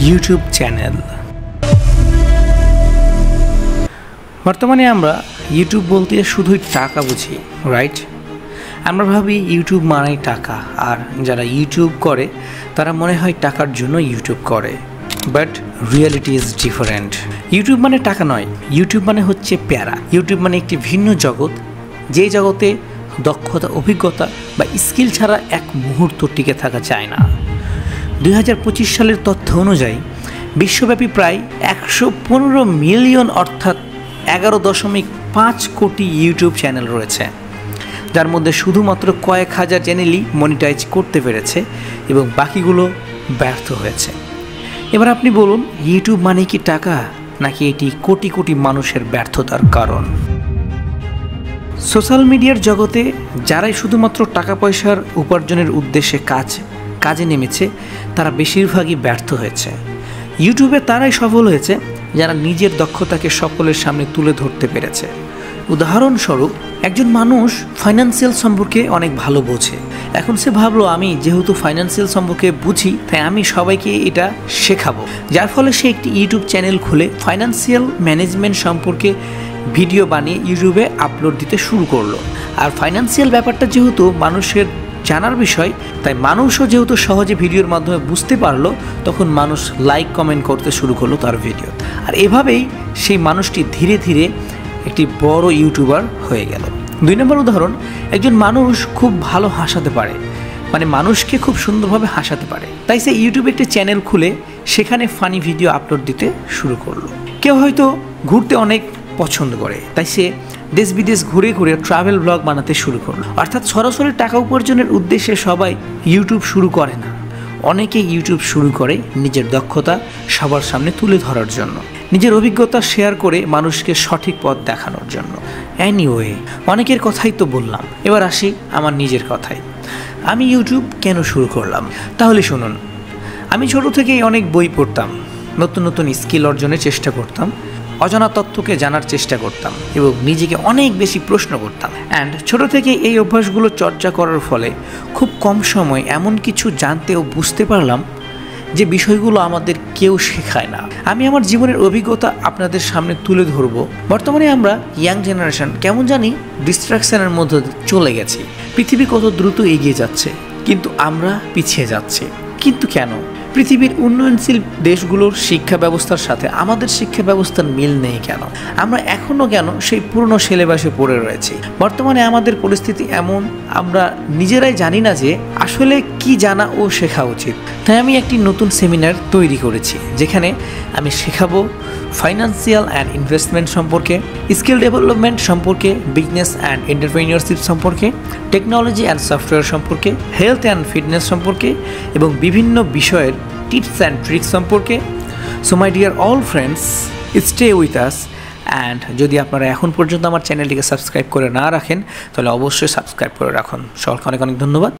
YouTube channel. বর্তমানে আমরা YouTube বলতে শুধুই টাকা বুঝি, রাইট? আমরা ভাবি ইউটিউব মানেই টাকা, আর যারা ইউটিউব করে তারা মনে হয় টাকার জন্য ইউটিউব করে। But reality is different. YouTube মানে টাকা নয়, ইউটিউব মানে হচ্ছে প্যারা। ইউটিউব মানে একটি ভিন্ন জগৎ, যেই জগতে দক্ষতা, অভিজ্ঞতা বা স্কিল ছাড়া এক মুহূর্ত টিকে থাকা যায় না। 2025 সালের তথ্য অনুযায়ী বিশ্বব্যাপী প্রায় 115 মিলিয়ন অর্থাৎ 11.5 কোটি ইউটিউব চ্যানেল রয়েছে, যার মধ্যে শুধুমাত্র কয়েক হাজার চ্যানেলই মনিটাইজ করতে পেরেছে এবং বাকিগুলো ব্যর্থ হয়েছে। এবার আপনি বলুন, ইউটিউব মানে কি টাকা, নাকি এটি কোটি কোটি মানুষের ব্যর্থতার কারণ? সোশ্যাল মিডিয়ার জগতে যারাই শুধুমাত্র টাকা পয়সার উপার্জনের উদ্দেশ্যে কাজে নেমেছে তারা বেশিরভাগই ব্যর্থ হয়েছে। ইউটিউবে তারাই সফল হয়েছে যারা নিজের দক্ষতাকে সকলের সামনে তুলে ধরতে পেরেছে। উদাহরণস্বরূপ, একজন মানুষ ফাইন্যান্সিয়াল সম্পর্কে অনেক ভালো বোঝে। এখন সে ভাবলো, আমি যেহেতু ফাইন্যান্সিয়াল সম্পর্কে বুঝি তাই আমি সবাইকে এটা শেখাবো। যার ফলে সে একটি ইউটিউব চ্যানেল খুলে ফাইন্যান্সিয়াল ম্যানেজমেন্ট সম্পর্কে ভিডিও বানিয়ে ইউটিউবে আপলোড দিতে শুরু করলো। আর ফাইন্যান্সিয়াল ব্যাপারটা যেহেতু মানুষের জানার বিষয়, তাই মানুষও যেহেতু সহজে ভিডিওর মাধ্যমে বুঝতে পারলো, তখন মানুষ লাইক কমেন্ট করতে শুরু করলো তার ভিডিও। আর এভাবেই সেই মানুষটি ধীরে ধীরে একটি বড় ইউটিউবার হয়ে গেল। 2 নম্বর উদাহরণ, একজন মানুষ খুব ভালো হাসাতে পারে, মানে মানুষকে খুব সুন্দরভাবে হাসাতে পারে, তাই সে ইউটিউবে একটি চ্যানেল খুলে সেখানে ফানি ভিডিও আপলোড দিতে শুরু করলো। কেউ হয়তো ঘুরতে অনেক পছন্দ করে, তাই সে দেশ বিদেশ ঘুরে ঘুরে ট্রাভেল ব্লগ বানাতে শুরু করলো। অর্থাৎ সরাসরি টাকা উপার্জনের উদ্দেশ্যে সবাই ইউটিউব শুরু করে না, অনেকে ইউটিউব শুরু করে নিজের দক্ষতা সবার সামনে তুলে ধরার জন্য, নিজের অভিজ্ঞতা শেয়ার করে মানুষকে সঠিক পথ দেখানোর জন্য। এনিওয়ে, অনেকের কথাই তো বললাম, এবার আসি আমার নিজের কথায়। আমি ইউটিউব কেন শুরু করলাম তাহলে শুনুন। আমি ছোট থেকেই অনেক বই পড়তাম, নতুন নতুন স্কিল অর্জনের চেষ্টা করতাম, অজানা তথ্যকে জানার চেষ্টা করতাম এবং নিজেকে অনেক বেশি প্রশ্ন করতাম। অ্যান্ড ছোট থেকে এই অভ্যাসগুলো চর্চা করার ফলে খুব কম সময় এমন কিছু জানতে ও বুঝতে পারলাম যে বিষয়গুলো আমাদের কেউ শেখায় না। আমি আমার জীবনের অভিজ্ঞতা আপনাদের সামনে তুলে ধরব। বর্তমানে আমরা ইয়াং জেনারেশন কেমন জানি ডিস্ট্রাকশনের মধ্যে চলে গেছি। পৃথিবী কত দ্রুত এগিয়ে যাচ্ছে, কিন্তু আমরা পিছিয়ে যাচ্ছি। কিন্তু কেন? পৃথিবীর উন্নয়নশীল দেশগুলোর শিক্ষা ব্যবস্থার সাথে আমাদের শিক্ষা ব্যবস্থার মিল নেই কেন? আমরা এখনও কেন সেই পুরনো সিলেবাসে পড়ে রয়েছি? বর্তমানে আমাদের পরিস্থিতি এমন, আমরা নিজেরাই জানি না যে আসলে কি জানা ও শেখা উচিত। তাই আমি একটি নতুন সেমিনার তৈরি করেছি, যেখানে আমি শেখাবো ফাইন্যান্সিয়াল অ্যান্ড ইনভেস্টমেন্ট সম্পর্কে, স্কিল ডেভেলপমেন্ট সম্পর্কে, বিজনেস অ্যান্ড এন্টারপ্রেনিয়রশিপ সম্পর্কে, টেকনোলজি অ্যান্ড সফটওয়্যার সম্পর্কে, হেলথ অ্যান্ড ফিটনেস সম্পর্কে এবং বিভিন্ন বিষয়ের টিপস অ্যান্ড ট্রিক্স সম্পর্কে। So my dear all friends, stay with us. And যদি আপনারা এখন পর্যন্ত আমার চ্যানেলটিকে সাবস্ক্রাইব করে না রাখেন তাহলে অবশ্যই সাবস্ক্রাইব করে রাখুন। সকলকে অনেক অনেক ধন্যবাদ।